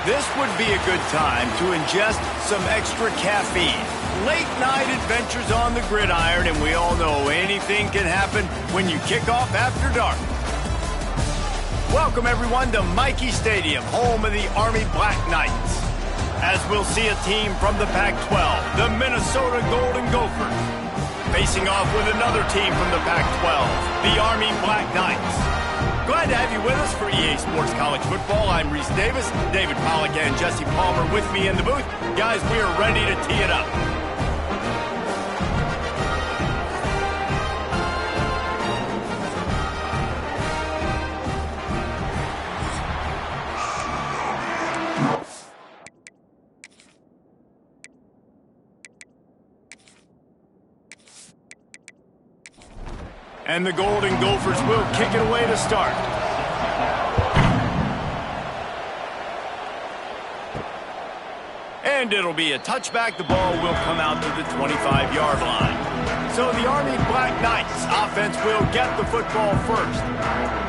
This would be a good time to ingest some extra caffeine. Late night adventures on the gridiron, and we all know anything can happen when you kick off after dark. Welcome everyone to Michie Stadium, home of the Army Black Knights. As we'll see a team from the Pac-12, the Minnesota Golden Gophers, facing off with another team from the Pac-12, the Army Black Knights. Glad to have you with us for EA Sports College Football. I'm Reese Davis, David Pollack and Jesse Palmer with me in the booth. Guys, we are ready to tee it up. And the Golden Gophers will kick it away to start. And it'll be a touchback. The ball will come out to the 25-yard line. So the Army Black Knights offense will get the football first.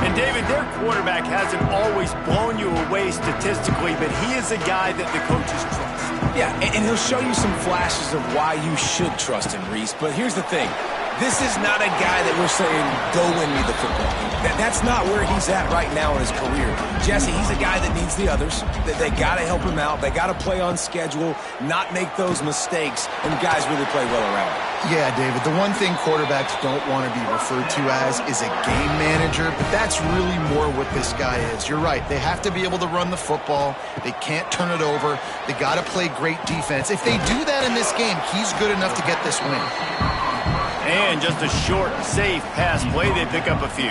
And David, their quarterback hasn't always blown you away statistically, but he is a guy that the coaches trust. Yeah, and he'll show you some flashes of why you should trust him, Reese. But here's the thing. This is not a guy that we're saying, go win me the football game. That's not where he's at right now in his career. Jesse, he's a guy that needs the others. They got to help him out. They got to play on schedule, not make those mistakes, and guys really play well around him. Yeah, David, the one thing quarterbacks don't want to be referred to as is a game manager, but that's really more what this guy is. You're right. They have to be able to run the football. They can't turn it over. They got to play great defense. If they do that in this game, he's good enough to get this win. And just a short, safe pass play. They pick up a few.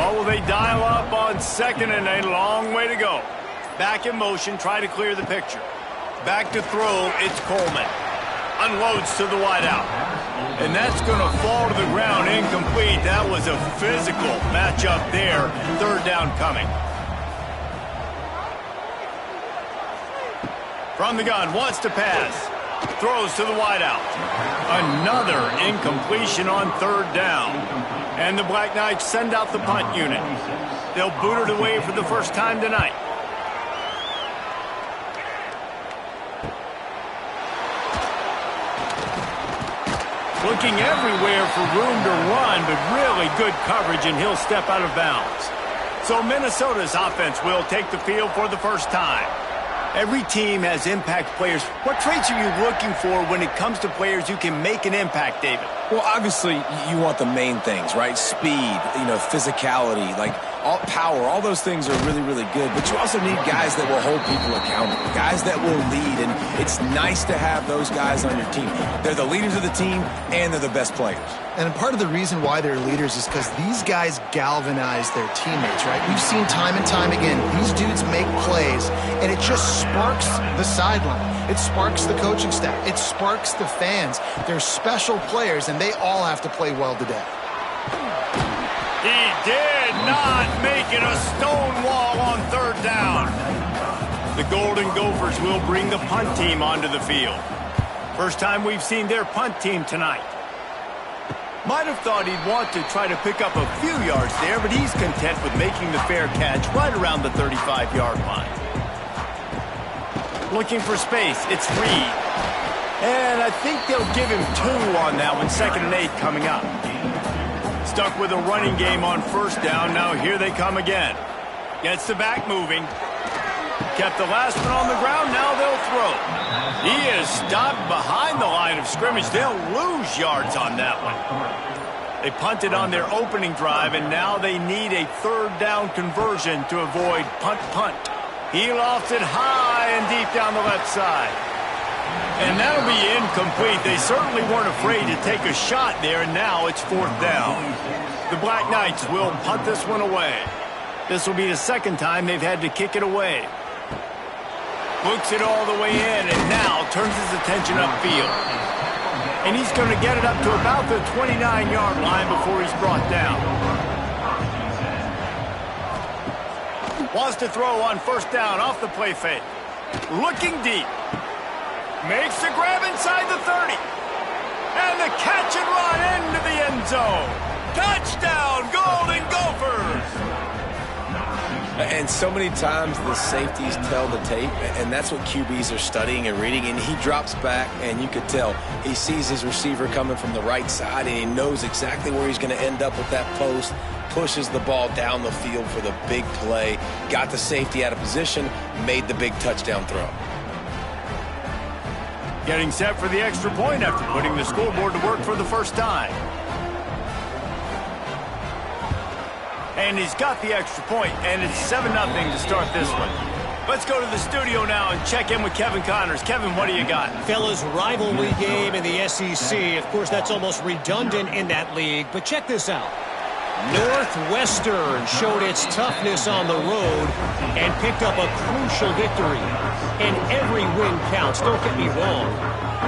What will they dial up on second and a long way to go? Back in motion, try to clear the picture. Back to throw, it's Coleman. Unloads to the wideout. And that's going to fall to the ground incomplete. That was a physical matchup there. Third down coming. From the gun, wants to pass. Throws to the wideout. Another incompletion on third down. And the Black Knights send out the punt unit. They'll boot it away for the first time tonight. Looking everywhere for room to run, but really good coverage, and he'll step out of bounds. So Minnesota's offense will take the field for the first time. Every team has impact players. What traits are you looking for when it comes to players who can make an impact, David? Well, obviously, you want the main things, right? Speed, physicality, all power, all those things are really, really good. But you also need guys that will hold people accountable, guys that will lead, and it's nice to have those guys on your team. They're the leaders of the team, and they're the best players. And part of the reason why they're leaders is because these guys galvanize their teammates, right? We've seen time and time again, these dudes make plays, and it just sparks the sideline. It sparks the coaching staff. It sparks the fans. They're special players, and they all have to play well today. He did not make it a stone wall on third down. The Golden Gophers will bring the punt team onto the field. First time we've seen their punt team tonight. Might have thought he'd want to try to pick up a few yards there, but he's content with making the fair catch right around the 35-yard line. Looking for space. It's Reed. And I think they'll give him 2 on that one. 2nd and 8 coming up. Stuck with a running game on first down. Now here they come again. Gets the back moving. Kept the last one on the ground. Now they'll throw. He is stopped behind the line of scrimmage. They'll lose yards on that one. They punted on their opening drive, and now they need a third down conversion to avoid punt. He lofts it high and deep down the left side. And that'll be incomplete. They certainly weren't afraid to take a shot there, and now it's 4th down. The Black Knights will punt this one away. This will be the second time they've had to kick it away. Books it all the way in, and now turns his attention upfield. And he's going to get it up to about the 29-yard line before he's brought down. Wants to throw on first down off the play fake. Looking deep. Makes the grab inside the 30. And the catch and run into the end zone. Touchdown, Golden Gophers! And so many times the safeties tell the tape, and that's what QBs are studying and reading, and he drops back, and you could tell he sees his receiver coming from the right side, and he knows exactly where he's going to end up with that post, pushes the ball down the field for the big play, got the safety out of position, made the big touchdown throw. Getting set for the extra point after putting the scoreboard to work for the first time. And he's got the extra point, and it's 7-0 to start this one. Let's go to the studio now and check in with Kevin Connors. Kevin, what do you got? Fellas, rivalry game in the SEC. Of course, that's almost redundant in that league, but check this out. Northwestern showed its toughness on the road and picked up a crucial victory. And every win counts, don't get me wrong.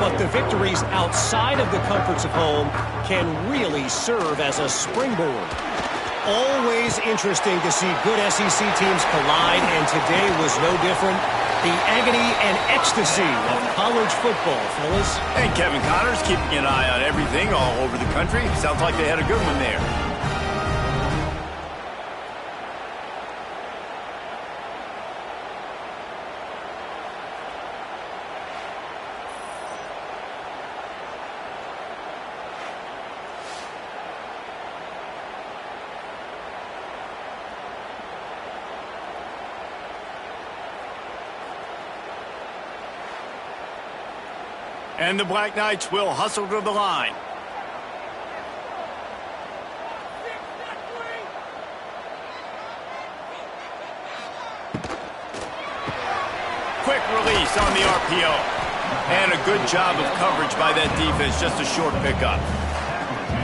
But the victories outside of the comforts of home can really serve as a springboard. Always interesting to see good SEC teams collide, and today was no different. The agony and ecstasy of college football, fellas. And Kevin Connors keeping an eye on everything all over the country. Sounds like they had a good one there. And the Black Knights will hustle to the line. Quick release on the RPO. And a good job of coverage by that defense, just a short pickup.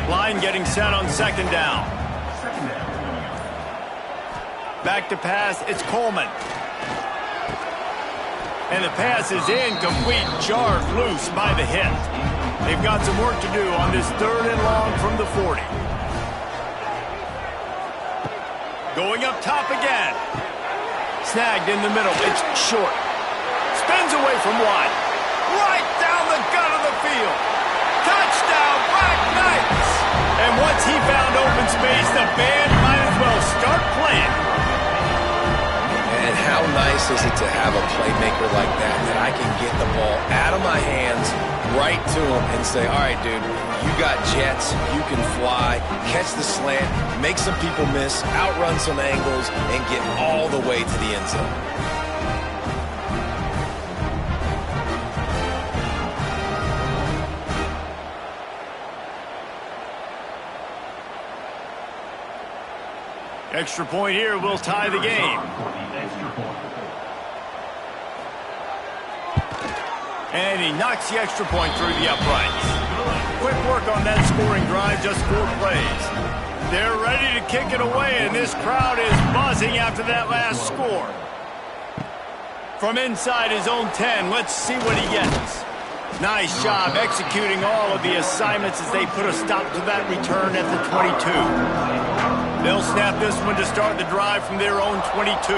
Line getting set on second down. Back to pass, it's Coleman. And the pass is incomplete, jarred loose by the hit. They've got some work to do on this 3rd and long from the 40. Going up top again. Snagged in the middle, it's short. Spins away from one. Right down the gut of the field. Touchdown, Black Knights! And once he found open space, the band might as well start playing. And how nice is it to have a playmaker like that I can get the ball out of my hands right to him and say, all right, dude, you got jets, you can fly, catch the slant, make some people miss, outrun some angles, and get all the way to the end zone. Extra point here will tie the game. And he knocks the extra point through the uprights. Quick work on that scoring drive, just 4 plays. They're ready to kick it away, and this crowd is buzzing after that last score. From inside his own 10, let's see what he gets. Nice job executing all of the assignments as they put a stop to that return at the 22. They'll snap this one to start the drive from their own 22.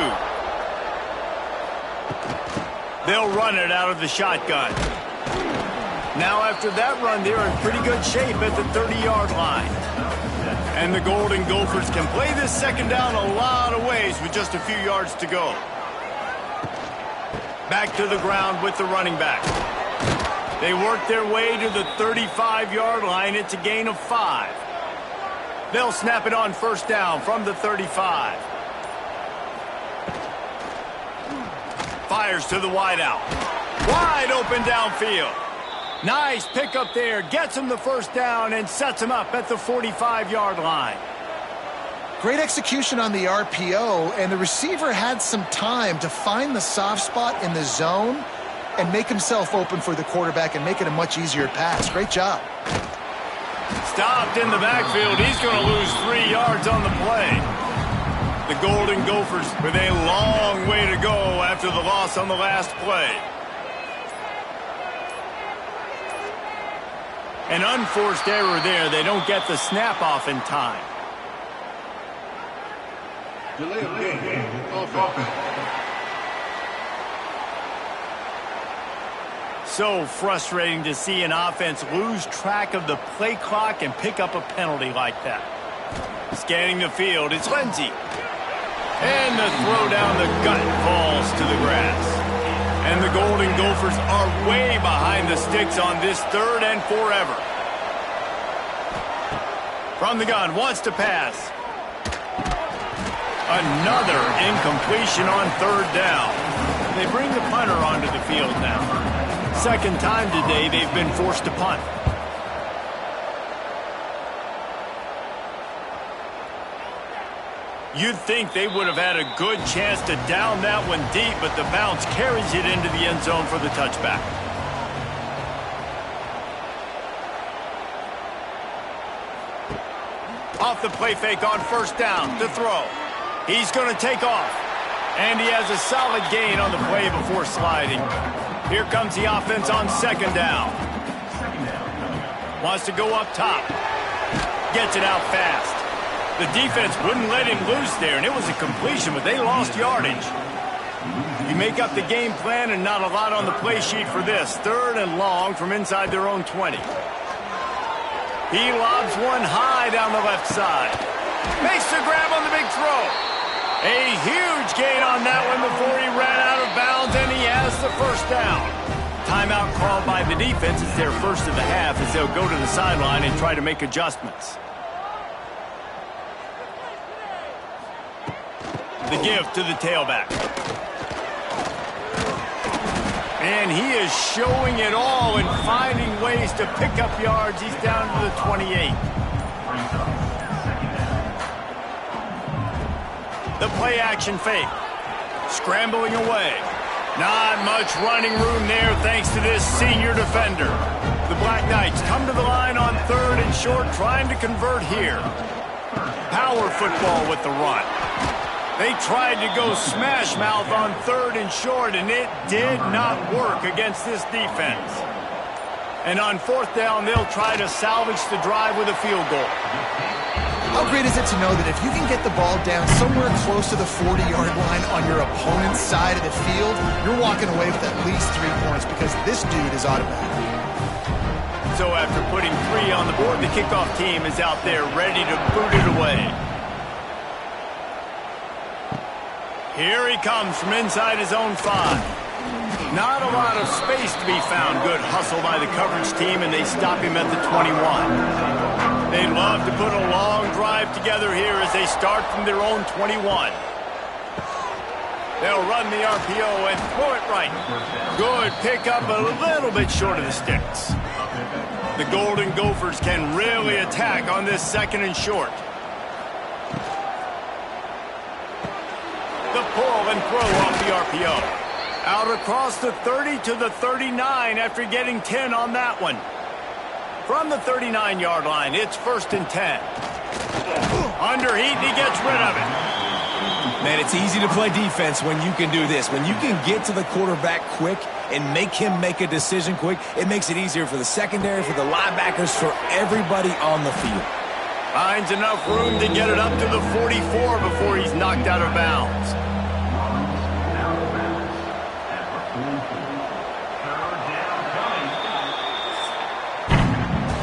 They'll run it out of the shotgun. Now after that run, they're in pretty good shape at the 30-yard line. And the Golden Gophers can play this second down a lot of ways with just a few yards to go. Back to the ground with the running back. They work their way to the 35-yard line. It's a gain of 5. They'll snap it on first down from the 35. Fires to the wideout. Wide open downfield. Nice pickup there. Gets him the first down and sets him up at the 45-yard line. Great execution on the RPO, and the receiver had some time to find the soft spot in the zone and make himself open for the quarterback and make it a much easier pass. Great job. Stopped in the backfield. He's going to lose 3 yards on the play. The Golden Gophers with a long way to go after the loss on the last play. An unforced error there. They don't get the snap off in time. Delay of game. Offense. So frustrating to see an offense lose track of the play clock and pick up a penalty like that. Scanning the field, it's Lindsey. And the throw down the gut falls to the grass. And the Golden Gophers are way behind the sticks on this 3rd and forever. From the gun, wants to pass. Another incompletion on 3rd down. They bring the punter onto the field now. 2nd time today they've been forced to punt. You'd think they would have had a good chance to down that one deep, but the bounce carries it into the end zone for the touchback. Off the play fake on 1st down to throw. He's going to take off. And he has a solid gain on the play before sliding. Here comes the offense on 2nd down. Wants to go up top. Gets it out fast. The defense wouldn't let him loose there, and it was a completion, but they lost yardage. You make up the game plan and not a lot on the play sheet for this. 3rd and long from inside their own 20. He lobs one high down the left side. Makes the grab on the big throw. A huge gain on that one before he ran out of bounds, and he has the 1st down. Timeout called by the defense. It's their first of the half as they'll go to the sideline and try to make adjustments. The give to the tailback. And he is showing it all and finding ways to pick up yards. He's down to the 28. The play action fake. Scrambling away. Not much running room there thanks to this senior defender. The Black Knights come to the line on 3rd and short, trying to convert here. Power football with the run. They tried to go smash mouth on 3rd and short, and it did not work against this defense. And on 4th down, they'll try to salvage the drive with a field goal. How great is it to know that if you can get the ball down somewhere close to the 40-yard line on your opponent's side of the field, you're walking away with at least 3 points because this dude is automatic. So after putting 3 on the board, the kickoff team is out there ready to boot it away. Here he comes from inside his own 5. Not a lot of space to be found. Good hustle by the coverage team, and they stop him at the 21. They love to put a long drive together here as they start from their own 21. They'll run the RPO and throw it right. Good pickup, a little bit short of the sticks. The Golden Gophers can really attack on this 2nd and short. The pull and throw off the RPO. Out across the 30 to the 39 after getting 10 on that one. From the 39-yard line, it's 1st and 10. Underheat, and he gets rid of it. Man, it's easy to play defense when you can do this. When you can get to the quarterback quick and make him make a decision quick, it makes it easier for the secondary, for the linebackers, for everybody on the field. Finds enough room to get it up to the 44 before he's knocked out of bounds.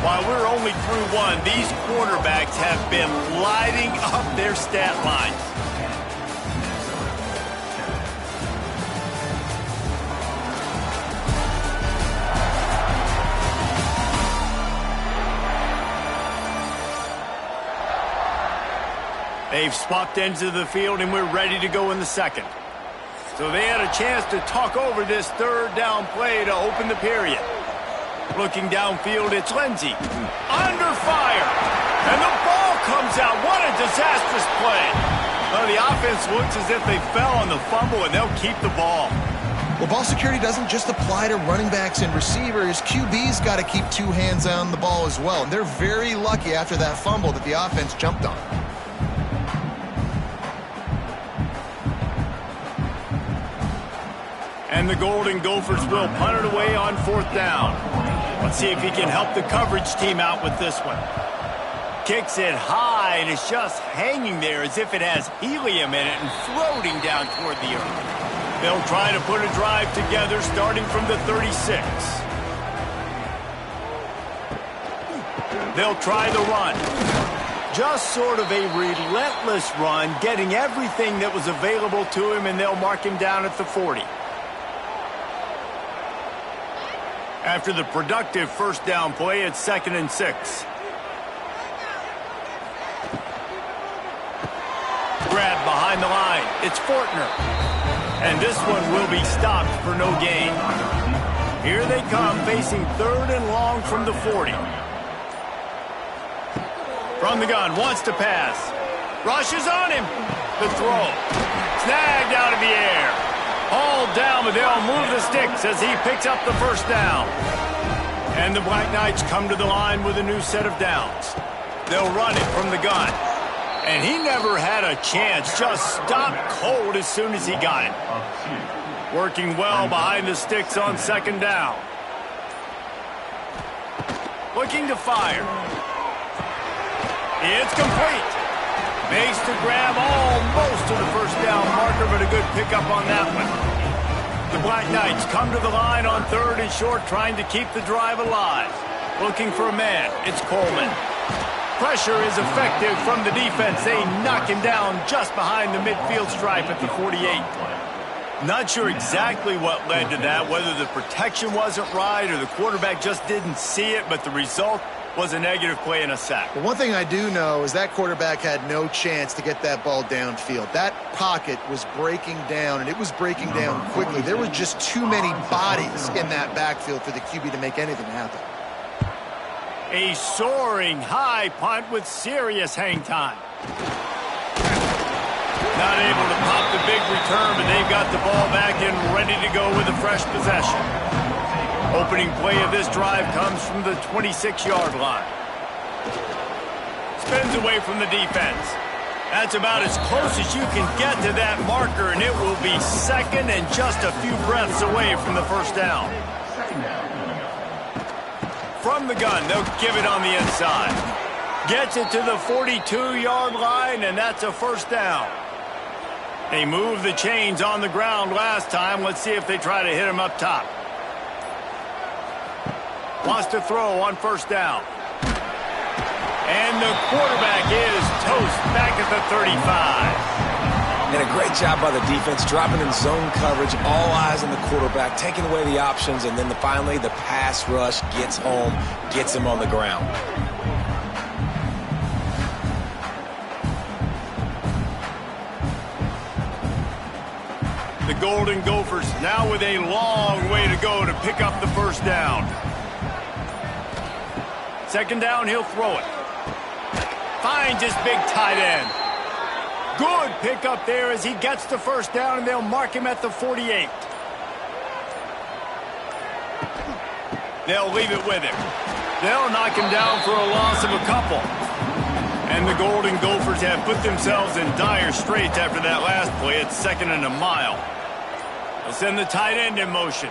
While we're only through 1, these quarterbacks have been lighting up their stat lines. They've swapped ends of the field, and we're ready to go in the 2nd. So they had a chance to talk over this 3rd down play to open the period. Looking downfield, it's Lindsey. Under fire. And the ball comes out. What a disastrous play. Well, the offense looks as if they fell on the fumble, and they'll keep the ball. Well, ball security doesn't just apply to running backs and receivers. QB's got to keep 2 hands on the ball as well. And they're very lucky after that fumble that the offense jumped on. And the Golden Gophers will punt it away on 4th down. Let's see if he can help the coverage team out with this one. Kicks it high, and it's just hanging there as if it has helium in it and floating down toward the earth. They'll try to put a drive together starting from the 36. They'll try the run. Just sort of a relentless run, getting everything that was available to him, and they'll mark him down at the 40. After the productive first down play, it's 2nd and 6. Grab behind the line. It's Fortner. And this one will be stopped for no gain. Here they come, facing 3rd and long from the 40. From the gun, wants to pass. Rushes on him. The throw. Snagged out of the air. Hauled down, but they'll move the sticks as he picks up the first down. And the Black Knights come to the line with a new set of downs. They'll run it from the gun. And he never had a chance, just stopped cold as soon as he got it. Working well behind the sticks on 2nd down. Looking to fire. It's complete. Makes the grab almost to the first down marker, but a good pickup on that one. The Black Knights come to the line on 3rd and short, trying to keep the drive alive. Looking for a man. It's Coleman. Pressure is effective from the defense. They knock him down just behind the midfield stripe at the 48. Not sure exactly what led to that, whether the protection wasn't right or the quarterback just didn't see it, but the result was a negative play and a sack. But one thing I do know is that quarterback had no chance to get that ball downfield. That pocket was breaking down, and it was breaking down quickly. There were just too many bodies in that backfield for the QB to make anything happen. A soaring high punt with serious hang time. Not able to pop the big return, but they've got the ball back and ready to go with a fresh possession. Opening play of this drive comes from the 26-yard line. Spins away from the defense. That's about as close as you can get to that marker, and it will be 2nd and just a few breaths away from the first down. From the gun, they'll give it on the inside. Gets it to the 42-yard line, and that's a first down. They moved the chains on the ground last time. Let's see if they try to hit him up top. Wants to throw on first down. And the quarterback is toast back at the 35. And a great job by the defense, dropping in zone coverage, all eyes on the quarterback, taking away the options, and then finally the pass rush gets home, gets him on the ground. The Golden Gophers now with a long way to go to pick up the first down. 2nd down, he'll throw it. Finds his big tight end. Good pickup there as he gets the first down, and they'll mark him at the 48. They'll leave it with him. They'll knock him down for a loss of a couple. And the Golden Gophers have put themselves in dire straits after that last play. It's 2nd and a mile. They'll send the tight end in motion.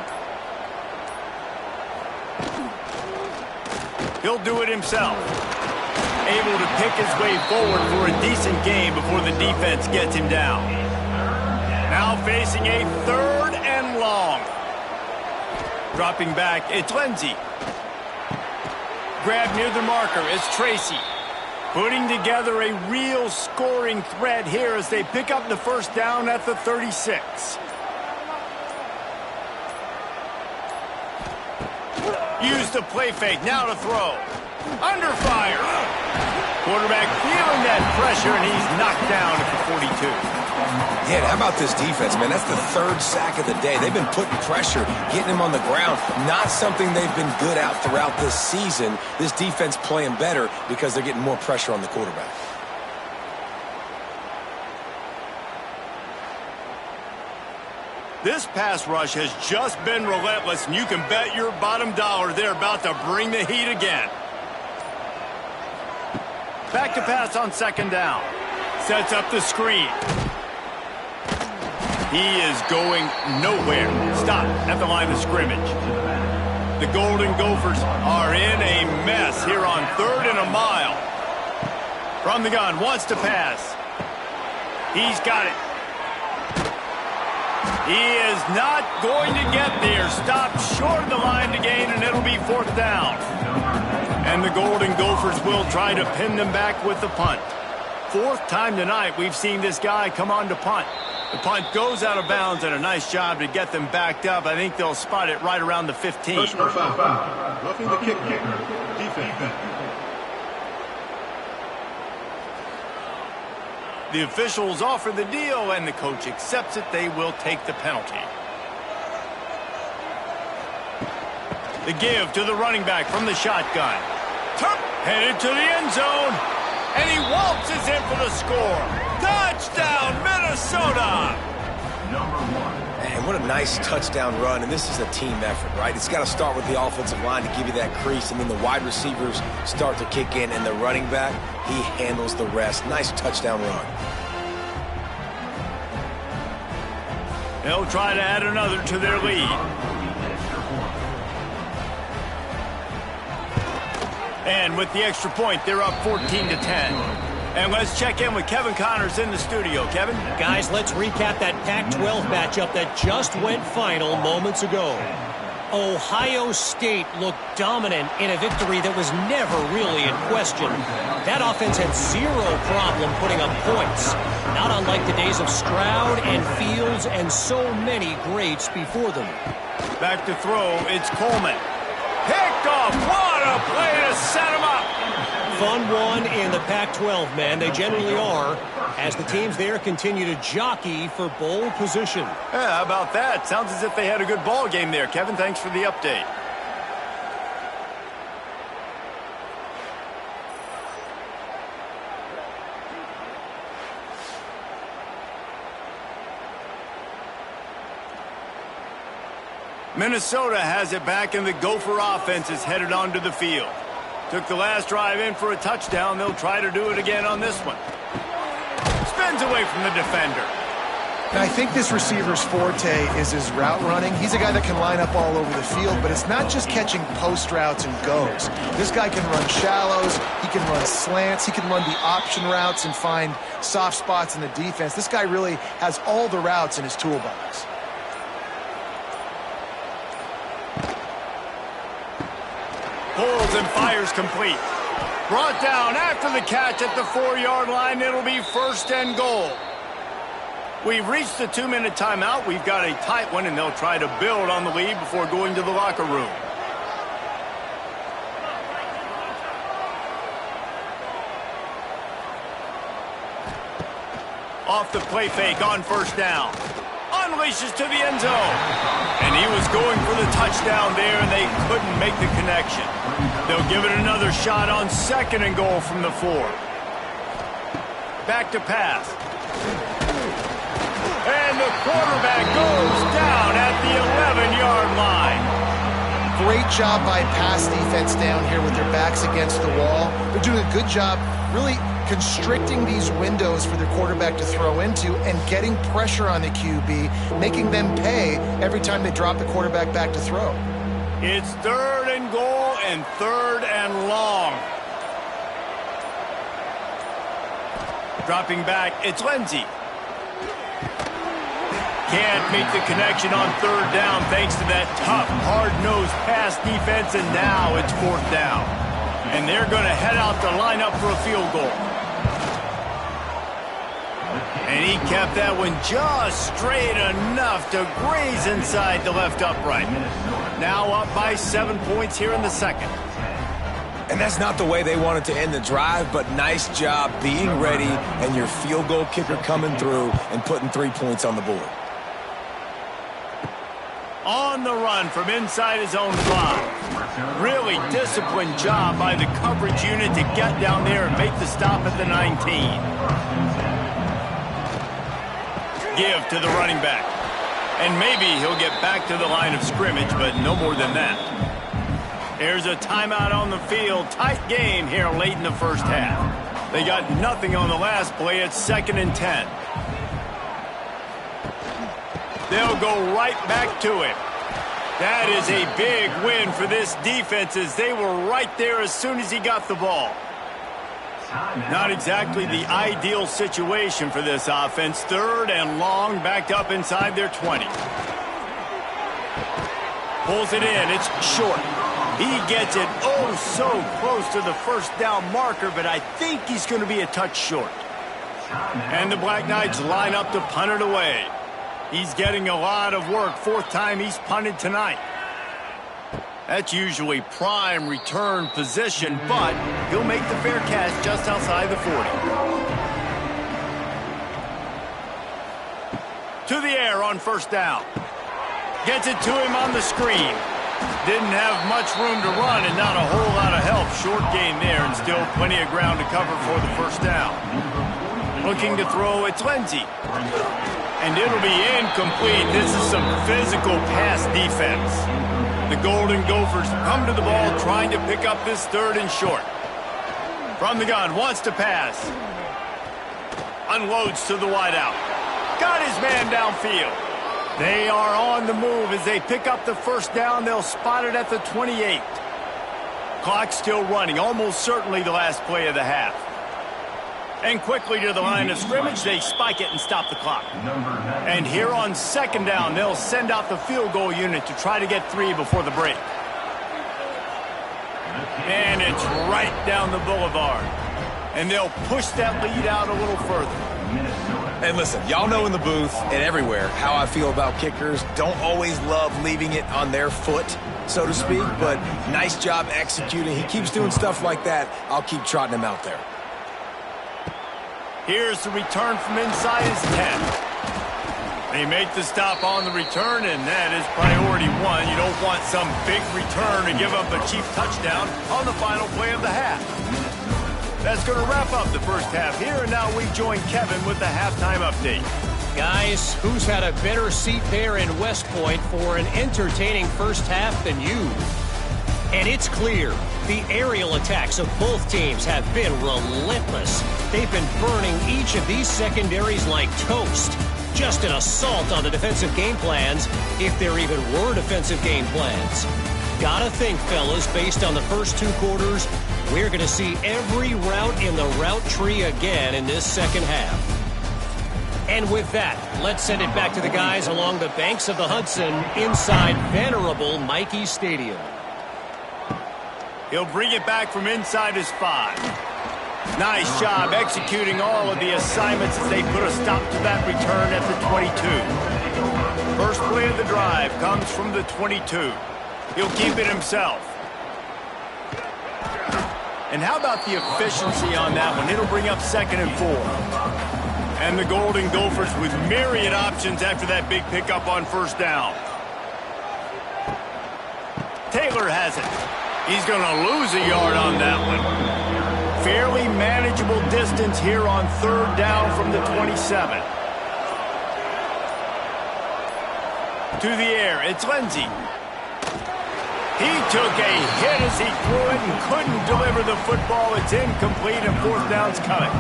He'll do it himself. Able to pick his way forward for a decent gain before the defense gets him down. Now facing a 3rd and long. Dropping back, it's Lindsey. Grab near the marker, it's Tracy. Putting together a real scoring threat here as they pick up the first down at the 36. Use the play fake, now to throw. Under fire. Quarterback feeling that pressure, and he's knocked down at the 42. Yeah, how about this defense, man? That's the 3rd sack of the day. They've been putting pressure, getting him on the ground. Not something they've been good at throughout this season. This defense playing better because they're getting more pressure on the quarterback. This pass rush has just been relentless, and you can bet your bottom dollar they're about to bring the heat again. Back to pass on 2nd down. Sets up the screen. He is going nowhere. Stop at the line of scrimmage. The Golden Gophers are in a mess here on 3rd and a mile. From the gun, wants to pass. He's got it. He is not going to get there. Stopped short of the line to gain, and it'll be 4th down. And the Golden Gophers will try to pin them back with the punt. Fourth time tonight we've seen this guy come on to punt. The punt goes out of bounds, and a nice job to get them backed up. I think they'll spot it right around the 15. Personal foul. Roughing the kicker. Defense. The officials offer the deal, and the coach accepts it. They will take the penalty. The give to the running back from the shotgun. Headed to the end zone. And he waltzes in for the score. Touchdown, Minnesota! Man, what a nice touchdown run, and this is a team effort, right? It's got to start with the offensive line to give you that crease, and then the wide receivers start to kick in, and the running back, he handles the rest. Nice touchdown run. They'll try to add another to their lead. And with the extra point, they're up 14-10. And let's check in with Kevin Connors in the studio. Kevin? Guys, let's recap that Pac-12 matchup that just went final moments ago. Ohio State looked dominant in a victory that was never really in question. That offense had zero problem putting up points, not unlike the days of Stroud and Fields and so many greats before them. Back to throw, it's Coleman. Picked off, what a play to set him up! Fun one in the Pac-12, man. They generally are, as the teams there continue to jockey for bowl position. Yeah, how about that? Sounds as if they had a good ball game there. Kevin, thanks for the update. Minnesota has it back, and the Gopher offense is headed onto the field. Took the last drive in for a touchdown. They'll try to do it again on this one. Spins away from the defender. And I think this receiver's forte is his route running. He's a guy that can line up all over the field, but it's not just catching post routes and goes. This guy can run shallows, he can run slants, he can run the option routes and find soft spots in the defense. This guy really has all the routes in his toolbox. Pulls and fires complete. Brought down after the catch at the 4-yard line. It'll be first and goal. We've reached the 2-minute timeout. We've got a tight one, and they'll try to build on the lead before going to the locker room. Off the play fake on first down. Unleashes to the end zone. And he was going for the touchdown there, and they couldn't make the connection. They'll give it another shot on second and goal from the 4. Back to pass. And the quarterback goes down at the 11-yard line. Great job by pass defense down here with their backs against the wall. They're doing a good job really constricting these windows for their quarterback to throw into and getting pressure on the QB, making them pay every time they drop the quarterback back to throw. It's third and goal and third and long. Dropping back, it's Lindsey. Can't make the connection on third down thanks to that tough, hard-nosed pass defense, and now it's fourth down. And they're going to head out to line up for a field goal. And he kept that one just straight enough to graze inside the left upright. Now up by 7 points here in the second. And that's not the way they wanted to end the drive, but nice job being ready and your field goal kicker coming through and putting 3 points on the board. On the run from inside his own 5. Really disciplined job by the coverage unit to get down there and make the stop at the 19. Give to the running back. And maybe he'll get back to the line of scrimmage, but no more than that. There's a timeout on the field. Tight game here late in the first half. They got nothing on the last play. It's 2nd and 10. They'll go right back to him. That is a big win for this defense as they were right there as soon as he got the ball. Not exactly the ideal situation for this offense. Third and long, backed up inside their 20. Pulls it in. It's short. He gets it oh so close to the first down marker, but I think he's going to be a touch short. And the Black Knights line up to punt it away. He's getting a lot of work. Fourth time he's punted tonight. That's usually prime return position, but he'll make the fair catch just outside the 40. To the air on first down. Gets it to him on the screen. Didn't have much room to run and not a whole lot of help. Short gain there and still plenty of ground to cover for the first down. Looking to throw, it's Lindsey. And it'll be incomplete. This is some physical pass defense. The Golden Gophers come to the ball trying to pick up this third and short. From the gun, wants to pass. Unloads to the wideout. Got his man downfield. They are on the move as they pick up the first down. They'll spot it at the 28. Clock still running, almost certainly the last play of the half. And quickly to the line of scrimmage, they spike it and stop the clock. And here on second down, they'll send out the field goal unit to try to get 3 before the break. And it's right down the boulevard. And they'll push that lead out a little further. And listen, y'all know in the booth and everywhere how I feel about kickers. Don't always love leaving it on their foot, so to speak, but nice job executing. He keeps doing stuff like that. I'll keep trotting him out there. Here's the return from inside his 10. They make the stop on the return, and that is priority 1. You don't want some big return to give up a cheap touchdown on the final play of the half. That's going to wrap up the first half here, and now we join Kevin with the halftime update. Guys, who's had a better seat there in West Point for an entertaining first half than you? And it's clear, the aerial attacks of both teams have been relentless. They've been burning each of these secondaries like toast. Just an assault on the defensive game plans, if there even were defensive game plans. Gotta think, fellas, based on the first 2 quarters, we're going to see every route in the route tree again in this second half. And with that, let's send it back to the guys along the banks of the Hudson inside venerable Michie Stadium. He'll bring it back from inside his 5. Nice job executing all of the assignments as they put a stop to that return at the 22. First play of the drive comes from the 22. He'll keep it himself. And how about the efficiency on that one? It'll bring up 2nd and 4. And the Golden Gophers with myriad options after that big pickup on first down. Taylor has it. He's going to lose a yard on that one. Fairly manageable distance here on third down from the 27. To the air, it's Lindsey. He took a hit as he threw it and couldn't deliver the football. It's incomplete and fourth down's coming.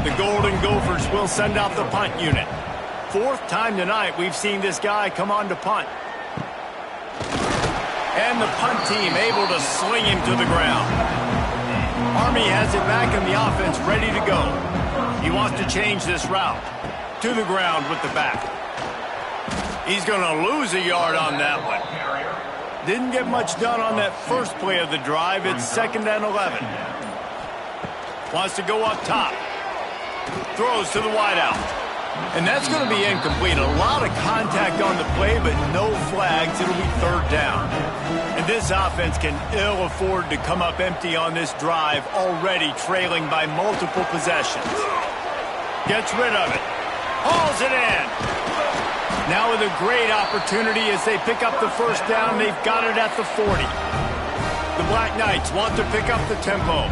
The Golden Gophers will send out the punt unit. 4th time tonight we've seen this guy come on to punt. And the punt team able to sling him to the ground. Army has it back in the offense ready to go. He wants to change this route. To the ground with the back. He's going to lose a yard on that one. Didn't get much done on that first play of the drive. It's 2nd and 11. Wants to go up top. Throws to the wideout. And that's going to be incomplete. A lot of contact on the play, but no flags. It'll be 3rd down. And this offense can ill afford to come up empty on this drive, already trailing by multiple possessions. Gets rid of it. Hauls it in. Now with a great opportunity as they pick up the first down. They've got it at the 40. The Black Knights want to pick up the tempo.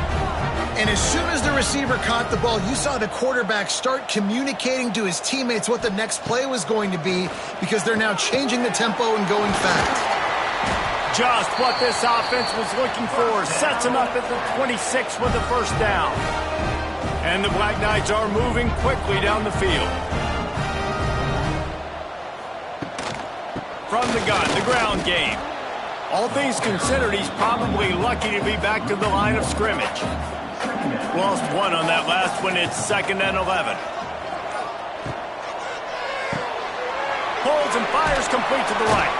And as soon as the receiver caught the ball, you saw the quarterback start communicating to his teammates what the next play was going to be, because they're now changing the tempo and going fast. Just what this offense was looking for. Sets him up at the 26 with the first down. And the Black Knights are moving quickly down the field. From the gun, the ground game. All things considered, he's probably lucky to be back to the line of scrimmage. Lost 1 on that last one. It's 2nd and 11. Holds and fires complete to the right.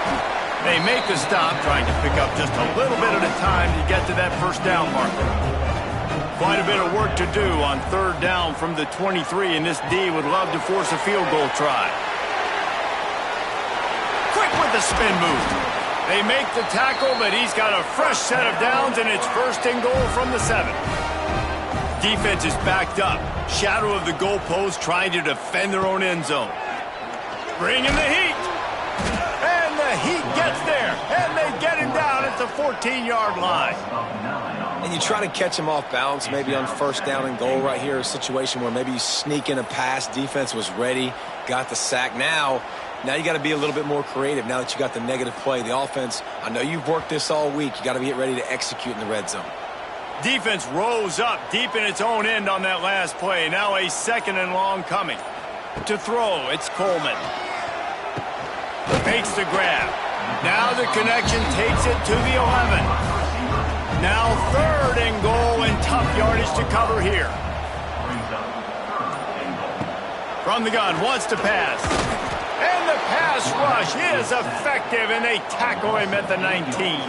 They make the stop, trying to pick up just a little bit at a time to get to that first down marker. Quite a bit of work to do on third down from the 23, and this D would love to force a field goal try. Quick with the spin move. They make the tackle, but he's got a fresh set of downs, and it's first and goal from the 7. Defense is backed up. Shadow of the goalpost, trying to defend their own end zone. Bringing the heat. And the heat gets there. And they get him down at the 14-yard line. And you try to catch him off balance, maybe on first down and goal right here, a situation where maybe you sneak in a pass. Defense was ready, got the sack. Now you got to be a little bit more creative now that you got the negative play. The offense, I know you've worked this all week. You got to get ready to execute in the red zone. Defense rose up deep in its own end on that last play. Now a second and long coming. To throw, it's Coleman. Makes the grab. Now the connection takes it to the 11. Now third and goal, and tough yardage to cover here. From the gun, wants to pass. And the pass rush is effective, and they tackle him at the 19.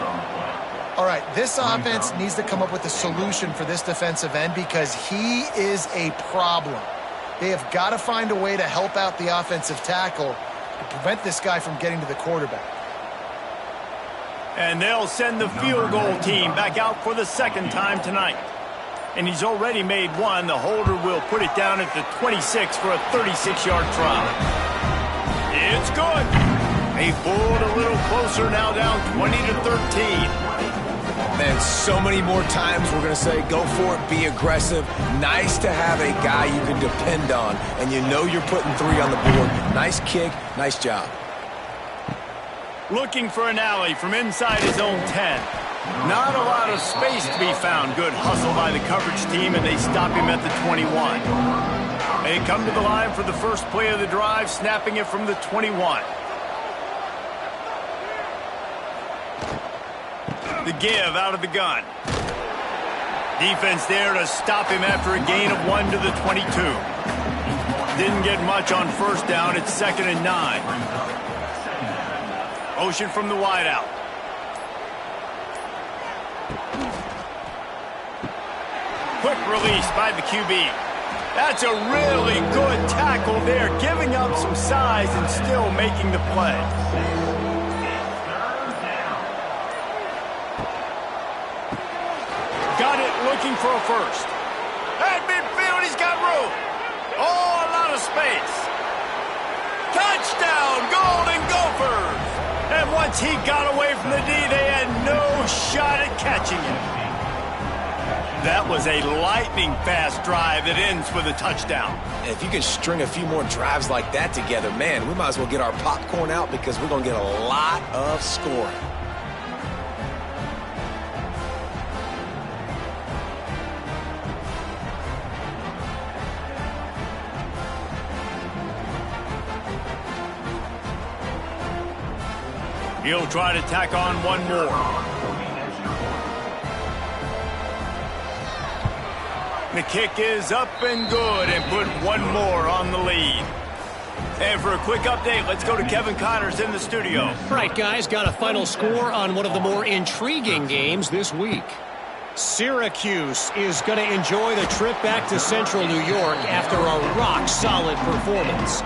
All right, this offense needs to come up with a solution for this defensive end because he is a problem. They have got to find a way to help out the offensive tackle to prevent this guy from getting to the quarterback. And they'll send the field goal team back out for the second time tonight. And he's already made one. The holder will put it down at the 26 for a 36-yard try. It's good. They pulled a little closer, now down 20-13. Man, so many more times we're going to say, go for it, be aggressive. Nice to have a guy you can depend on, and you know you're putting 3 on the board. Nice kick, nice job. Looking for an alley from inside his own 10. Not a lot of space to be found. Good hustle by the coverage team, and they stop him at the 21. They come to the line for the first play of the drive, snapping it from the 21. The give out of the gun. Defense there to stop him after a gain of 1 to the 22. Didn't get much on first down. It's 2nd and 9. Motion from the wideout. Quick release by the QB. That's a really good tackle there, giving up some size and still making the play. Got it, looking for a first. At midfield, he's got room. Oh, a lot of space. Touchdown, Golden Gophers. And once he got away from the D, they had no shot at catching him. That was a lightning-fast drive that ends with a touchdown. And if you can string a few more drives like that together, man, we might as well get our popcorn out because we're going to get a lot of scoring. He'll try to tack on one more. The kick is up and good and put one more on the lead. And for a quick update, let's go to Kevin Connors in the studio. All right, guys, got a final score on one of the more intriguing games this week. Syracuse is going to enjoy the trip back to Central New York after a rock-solid performance.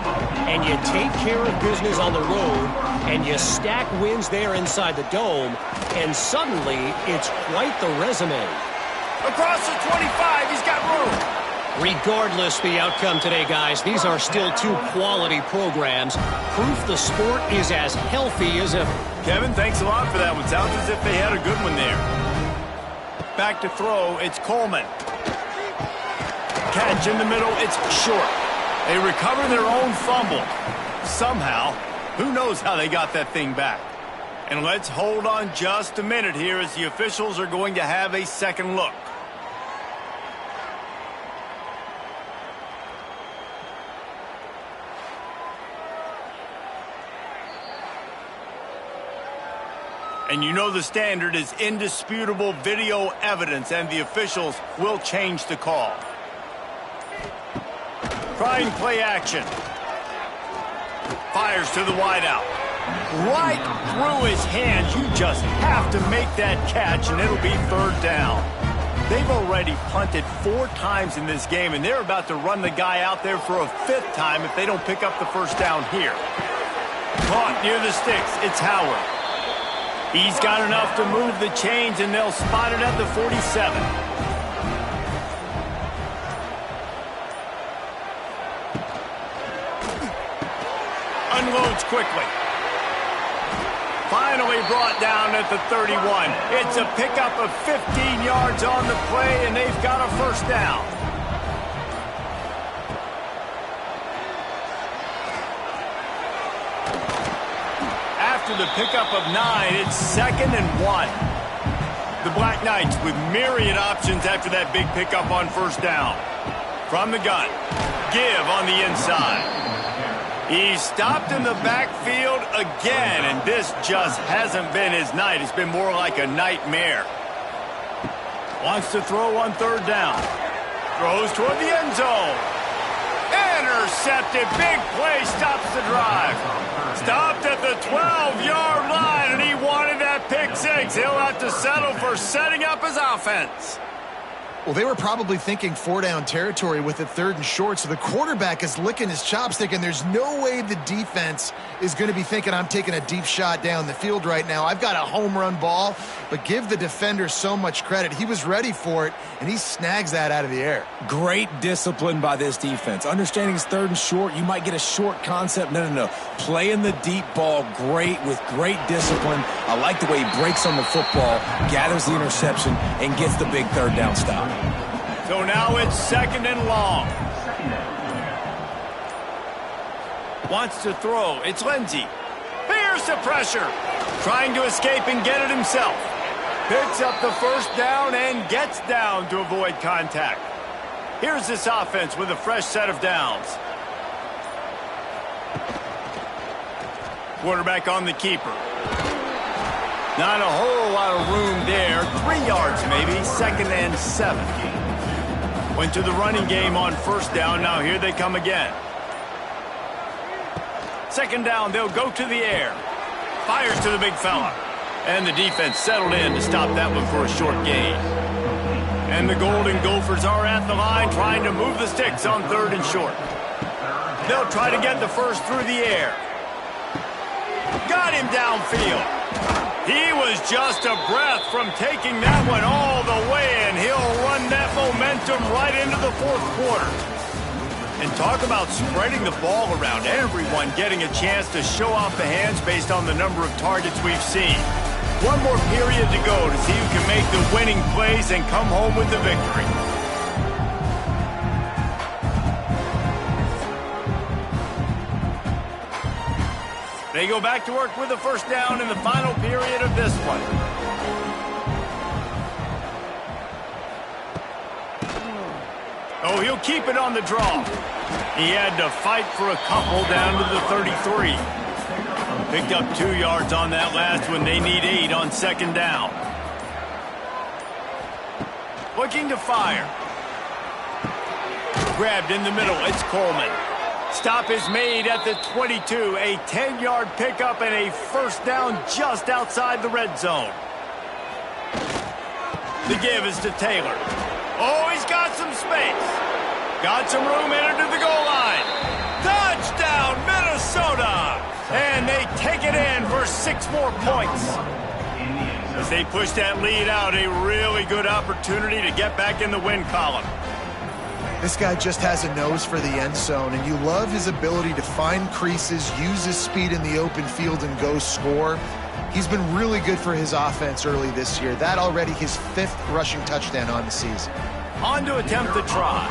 And you take care of business on the road, and you stack wins there inside the Dome, and suddenly it's quite the resume. Across the 25, he's got room. Regardless the outcome today, guys, these are still 2 quality programs. Proof the sport is as healthy as ever. Kevin, thanks a lot for that one. Sounds as if they had a good one there. Back to throw, it's Coleman. Catch in the middle, it's short. They recover their own fumble. Somehow, who knows how they got that thing back. And let's hold on just a minute here as the officials are going to have a second look. And you know the standard is indisputable video evidence, and the officials will change the call. Trying play action. Fires to the wideout. Right through his hands. You just have to make that catch, and it'll be third down. They've already punted 4 times in this game, and they're about to run the guy out there for a 5th time if they don't pick up the first down here. Caught near the sticks. It's Howard. He's got enough to move the chains, and they'll spot it at the 47. Unloads quickly. Finally brought down at the 31. It's a pickup of 15 yards on the play, and they've got a first down. After the pickup of 9, it's 2nd and 1. The Black Knights with myriad options after that big pickup on first down. From the gun, give on the inside. He's stopped in the backfield again, and this just hasn't been his night. It's been more like a nightmare. Wants to throw on third down. Throws toward the end zone. Intercepted. Big play stops the drive. Stopped at the 12-yard line, and he wanted that pick 6. He'll have to settle for setting up his offense. Well, they were probably thinking 4-down territory with it 3rd and short, so the quarterback is licking his chops thinking there's no way the defense is going to be thinking I'm taking a deep shot down the field right now. I've got a home run ball, but give the defender so much credit. He was ready for it, and he snags that out of the air. Great discipline by this defense. Understanding it's 3rd and short, you might get a short concept. No. Playing the deep ball with great discipline. I like the way he breaks on the football, gathers the interception, and gets the big 3rd down stop. So now it's 2nd and long. Wants to throw. It's Lindsey. Here's the pressure. Trying to escape and get it himself. Picks up the first down and gets down to avoid contact. Here's this offense with a fresh set of downs. Quarterback on the keeper. Not a whole lot of room there. 3 yards maybe. 2nd and 7. Went to the running game on first down. Now here they come again. 2nd down. They'll go to the air. Fires to the big fella. And the defense settled in to stop that one for a short gain. And the Golden Gophers are at the line trying to move the sticks on 3rd and short. They'll try to get the first through the air. Got him downfield. He was just a breath from taking that one all the way, and he'll run that momentum right into the 4th quarter. And talk about spreading the ball around. Everyone getting a chance to show off the hands based on the number of targets we've seen. One more period to go to see who can make the winning plays and come home with the victory. They go back to work with the first down in the final period of this one. Oh, he'll keep it on the draw. He had to fight for a couple down to the 33. Picked up 2 yards on that last one. They need 8 on 2nd down. Looking to fire. Grabbed in the middle. It's Coleman. Stop is made at the 22. A 10-yard pickup and a first down just outside the red zone. The give is to Taylor. Oh, he's got some space. Got some room entered to the goal line. Touchdown, Minnesota! And they take it in for 6 more points. As they push that lead out, a really good opportunity to get back in the win column. This guy just has a nose for the end zone, and you love his ability to find creases, use his speed in the open field, and go score. He's been really good for his offense early this year. That already his 5th rushing touchdown on the season. On to attempt the try.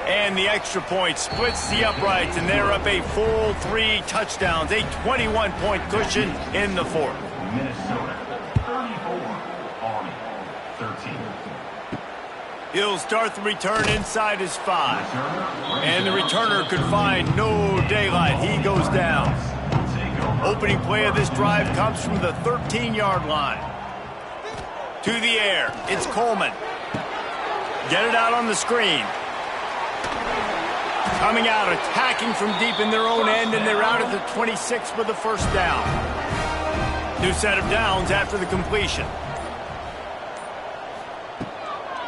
And the extra point splits the uprights, and they're up a full 3 touchdowns, a 21-point cushion in the 4th. Minnesota 34, Army 13. He'll start the return inside his 5. And the returner could find no daylight. He goes down. Opening play of this drive comes from the 13-yard line. To the air. It's Coleman. Get it out on the screen. Coming out, attacking from deep in their own end, and they're out at the 26 with the first down. New set of downs after the completion.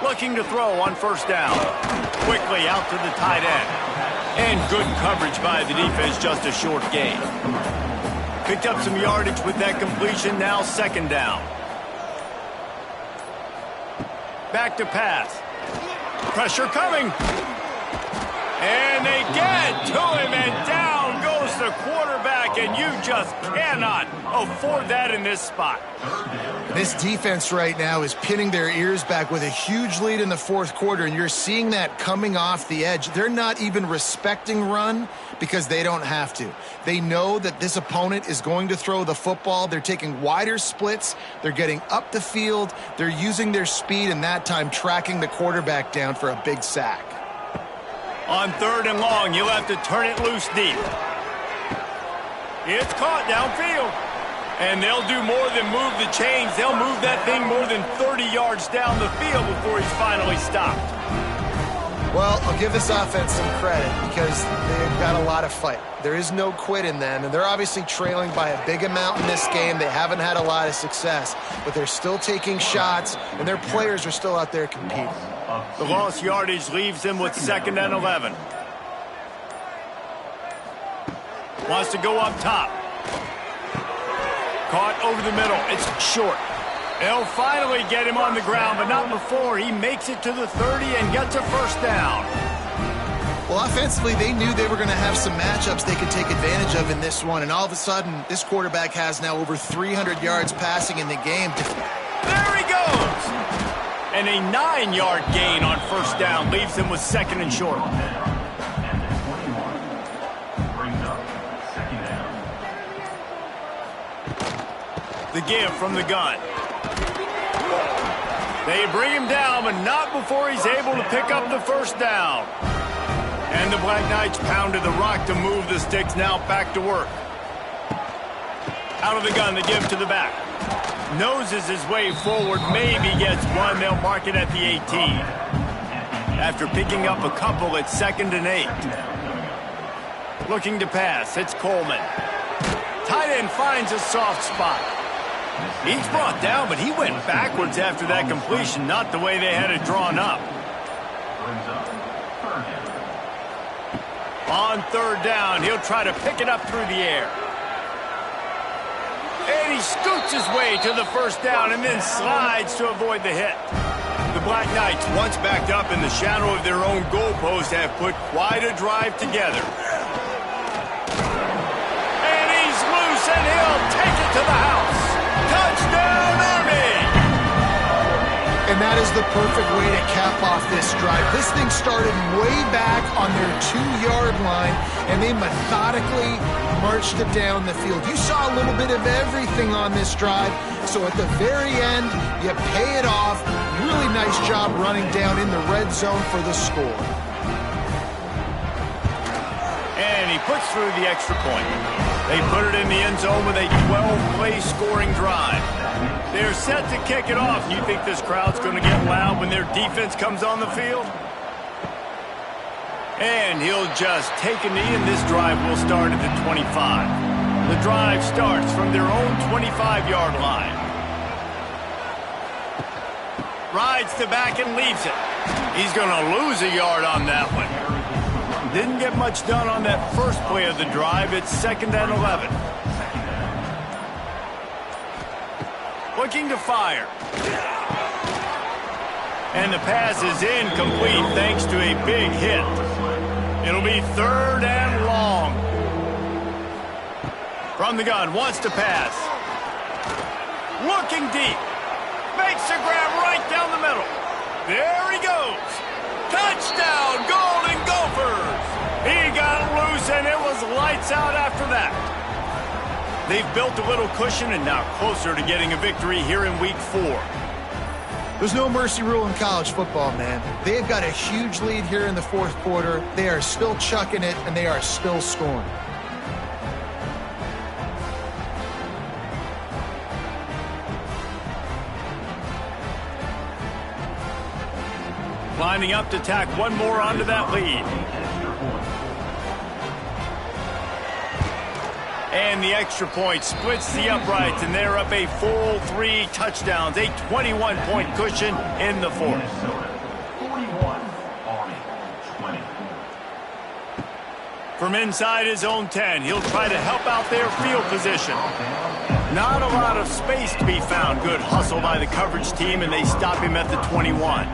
Looking to throw on first down. Quickly out to the tight end. And good coverage by the defense, just a short gain. Picked up some yardage with that completion, now second down. Back to pass. Pressure coming. And they get to him, and down goes the quarterback, and you just cannot afford that in this spot. This defense right now is pinning their ears back with a huge lead in the fourth quarter, and you're seeing that coming off the edge. They're not even respecting run because they don't have to. They know that this opponent is going to throw the football. They're taking wider splits. They're getting up the field. They're using their speed, and that time tracking the quarterback down for a big sack. On third and long, you'll have to turn it loose deep. It's caught downfield. And they'll do more than move the chains. They'll move that thing more than 30 yards down the field before he's finally stopped. Well, I'll give this offense some credit because they've got a lot of fight. There is no quit in them, and they're obviously trailing by a big amount in this game. They haven't had a lot of success, but they're still taking shots, and their players are still out there competing. The lost yardage leaves them with 2nd and 11. Wants to go up top. Caught over the middle. It's short. They'll finally get him on the ground, but not before he makes it to the 30 and gets a first down. Well, offensively, they knew they were going to have some matchups they could take advantage of in this one, and all of a sudden, this quarterback has now over 300 yards passing in the game. There he goes! And a 9-yard gain on first down leaves them with 2nd and short. The give from the gun. They bring him down, but not before he's able to pick up the first down. And the Black Knights pounded the rock to move the sticks, now back to work. Out of the gun, the give to the back. Noses his way forward, maybe gets one. They'll mark it at the 18. After picking up a couple, it's 2nd and 8. Looking to pass, it's Coleman. Tight end finds a soft spot. He's brought down, but he went backwards after that completion, not the way they had it drawn up. On third down, he'll try to pick it up through the air. And he scoots his way to the first down and then slides to avoid the hit. The Black Knights, once backed up in the shadow of their own goalpost, have put quite a drive together. And he's loose, and he'll take it to the house. Touchdown, Army! And that is the perfect way to cap off this drive. This thing started way back on their 2-yard line, and they methodically marched it down the field. You saw a little bit of everything on this drive, so at the very end, you pay it off. Really nice job running down in the red zone for the score. And he puts through the extra point. They put it in the end zone with a 12-play scoring drive. They're set to kick it off. You think this crowd's going to get loud when their defense comes on the field? And he'll just take a knee, and this drive will start at the 25. The drive starts from their own 25-yard line. Rides the back and leaves it. He's going to lose a yard on that one. Didn't get much done on that first play of the drive. It's 2nd and 11. Looking to fire. And the pass is incomplete thanks to a big hit. It'll be 3rd and long. From the gun, wants to pass. Looking deep. Makes a grab right down the middle. There he goes. Touchdown, Golden Gophers! He got loose, and it was lights out after that. They've built a little cushion and now closer to getting a victory here in Week 4. There's no mercy rule in college football, man. They've got a huge lead here in the fourth quarter. They are still chucking it, and they are still scoring. Lining up to tack one more onto that lead. And the extra point splits the uprights, and they're up a full 3 touchdowns, a 21-point cushion in the fourth. From inside his own 10, he'll try to help out their field position. Not a lot of space to be found. Good hustle by the coverage team, and they stop him at the 21.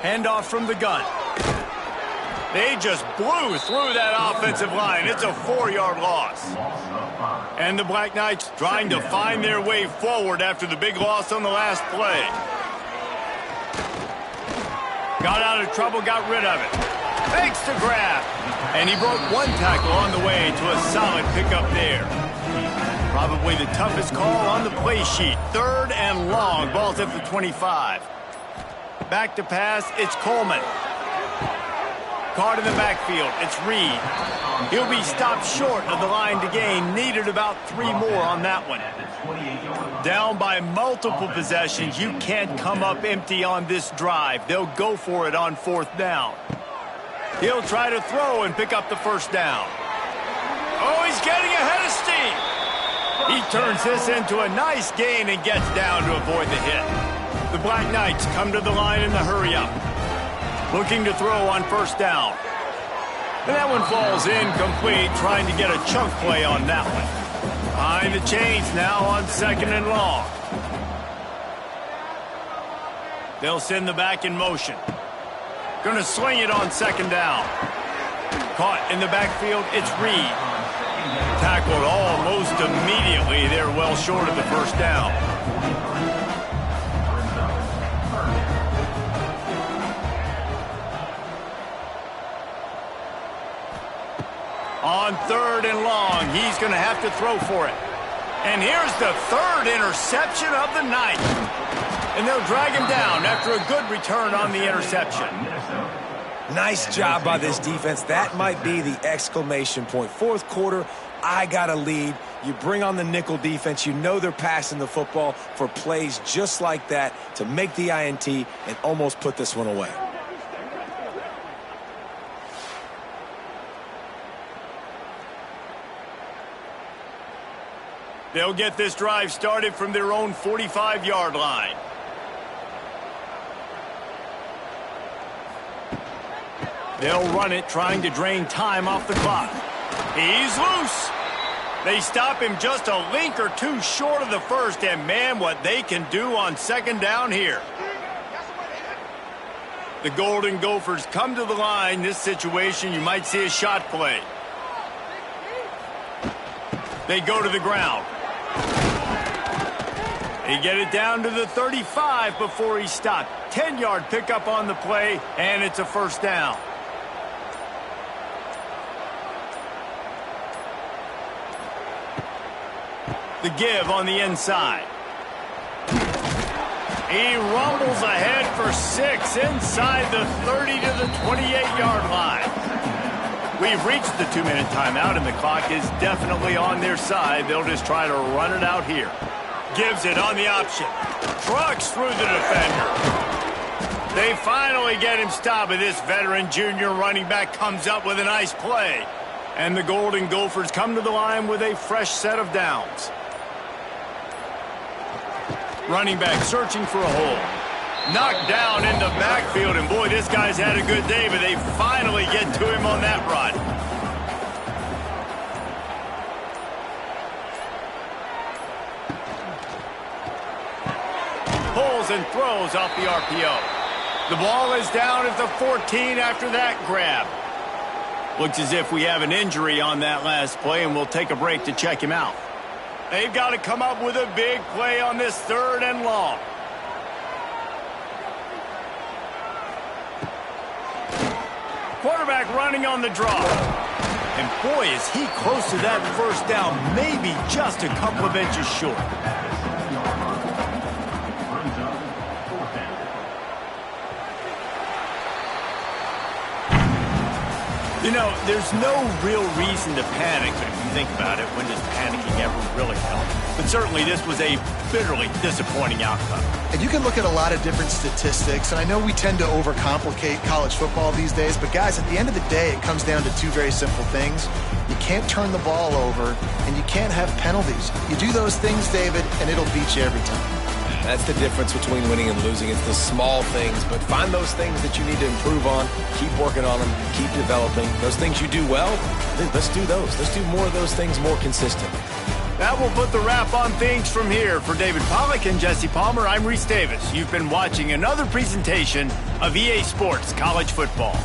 Handoff from the gun. They just blew through that offensive line. It's a 4-yard loss. And the Black Knights trying to find their way forward after the big loss on the last play. Got out of trouble, got rid of it. Fakes the grab. And he broke 1 tackle on the way to a solid pickup there. Probably the toughest call on the play sheet. 3rd and long. Ball's at the 25. Back to pass, it's Coleman. Caught in the backfield, it's Reed. He'll be stopped short of the line to gain. Needed about 3 more on that one. Down by multiple possessions, you can't come up empty on this drive. They'll go for it on 4th down. He'll try to throw and pick up the 1st down. Oh, he's getting ahead of steam. He turns this into a nice gain and gets down to avoid the hit. The Black Knights come to the line in the hurry-up. Looking to throw on 1st down. And that one falls incomplete, trying to get a chunk play on that one. Behind the chains now on 2nd and long. They'll send the back in motion. Gonna swing it on 2nd down. Caught in the backfield, it's Reed. Tackled almost immediately. They're well short of the 1st down. On 3rd and long, he's going to have to throw for it. And here's the 3rd interception of the night. And they'll drag him down after a good return on the interception. Nice job by this defense. That might be the exclamation point. 4th quarter, I got a lead. You bring on the nickel defense. You know they're passing the football for plays just like that to make the INT and almost put this one away. They'll get this drive started from their own 45-yard line. They'll run it, trying to drain time off the clock. He's loose. They stop him just a link or 2 short of the 1st, and man, what they can do on 2nd down here. The Golden Gophers come to the line. This situation, you might see a shot play. They go to the ground. They get it down to the 35 before he's stopped. 10-yard pickup on the play, and it's a 1st down. The give on the inside. He rumbles ahead for 6 inside the 30 to the 28-yard line. We've reached the 2-minute timeout, and the clock is definitely on their side. They'll just try to run it out here. Gives it on the option. Trucks through the defender. They finally get him stopped, but this veteran junior running back comes up with a nice play. And the Golden Gophers come to the line with a fresh set of downs. Running back searching for a hole. Knocked down in the backfield, and boy, this guy's had a good day, but they finally get to him on that run. Pulls and throws off the RPO. The ball is down at the 14 after that grab. Looks as if we have an injury on that last play, and we'll take a break to check him out. They've got to come up with a big play on this 3rd and long. Quarterback running on the draw. And boy, is he close to that 1st down, maybe just a couple of inches short. You know, there's no real reason to panic, but if you think about it, when does panicking ever really help? But certainly this was a bitterly disappointing outcome. And you can look at a lot of different statistics, and I know we tend to overcomplicate college football these days, but guys, at the end of the day, it comes down to two very simple things. You can't turn the ball over, and you can't have penalties. You do those things, David, and it'll beat you every time. That's the difference between winning and losing. It's the small things, but find those things that you need to improve on. Keep working on them. Keep developing. Those things you do well, let's do those. Let's do more of those things more consistent. That will put the wrap on things from here. For David Pollack and Jesse Palmer, I'm Reese Davis. You've been watching another presentation of EA Sports College Football.